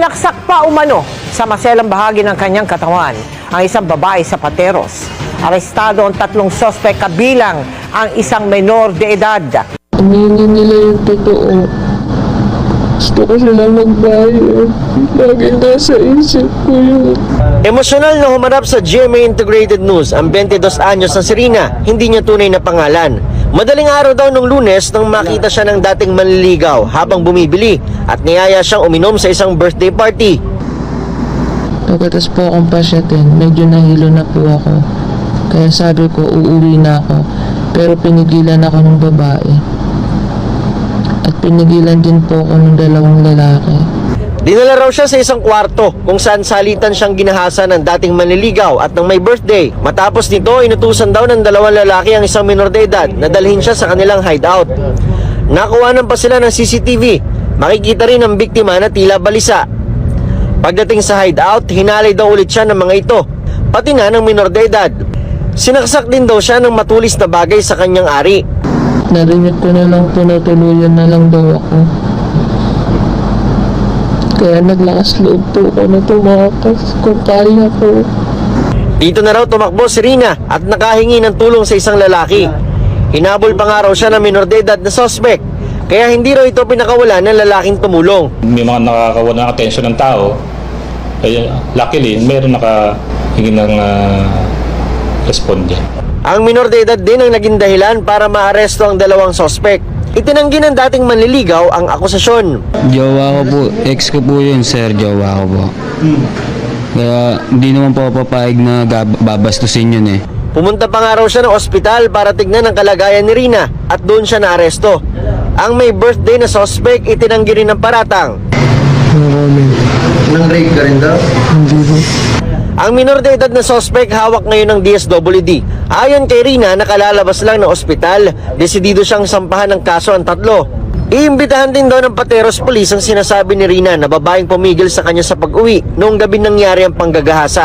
Naksak pa umano sa maselang bahagi ng kanyang katawan ang isang babae sa Pateros. Arestado ang 3 sospek kabilang ang isang menor de edad. Aminin nila yung totoo. Gusto ko sila magbayad. Lagi nasa isip ko yun. Emosyonal na humarap sa GMA Integrated News ang 22 anyos na si Rina, hindi niya tunay na pangalan. Madaling araw daw nung Lunes nang makita siya ng dating manliligaw habang bumibili at niyaya siyang uminom sa isang birthday party. Pagkatas po akong pasyatin, medyo nahilo na po ako. Kaya sabi ko, uuwi na ako. Pero pinigilan ako ng babae. At pinigilan din po ako ng 2 lalaki. Dinala raw siya sa isang kwarto kung saan salitan siyang ginahasa ng dating manliligaw at ng may birthday. Matapos nito, inutusan daw ng 2 lalaki ang isang minor de edad na dalhin siya sa kanilang hideout. Nakuhanan pa sila ng CCTV. Makikita rin ang biktima na tila balisa. Pagdating sa hideout, hinalay daw ulit siya ng mga ito, pati na ng minor de edad. Sinaksak din daw siya ng matulis na bagay sa kanyang ari. Narinig ko na lang po na tuluyan na lang daw ako. Kaya naglakas loob po ako na tumakas kung kaya ko. Dito na raw tumakbo si Rina at nakahingi ng tulong sa isang lalaki. Hinabol pa nga raw siya ng minor de edad na suspect, kaya hindi raw ito pinakawalan ng lalaking tumulong. May mga nakakawalan ng atensyon ng tao. Kaya luckily, mayroon nakahingi ng responde. Ang minor de edad din ang naging dahilan para maaresto ang 2 suspect. Itinanggi ng dating manliligaw ang akusasyon. Jowa ko po, ex ko po yun sir, jowa ko po. Kaya hindi naman po papayag na babastusin yun eh. Pumunta pa nga raw siya ng ospital para tignan ang kalagayan ni Rina at doon siya naaresto. Ang may birthday na suspect itinanggi rin ng paratang. Nang rape ka rin daw? Hindi po. Ang minor de edad na suspect hawak ngayon ng DSWD. Ayon kay Rina, nakalalabas lang ng ospital, desidido siyang sampahan ng kaso ang 3. Iimbitahan din daw ng Pateros Police ang sinasabi ni Rina na babaeng pumigil sa kanya sa pag-uwi noong gabi nangyari ang panggagahasa.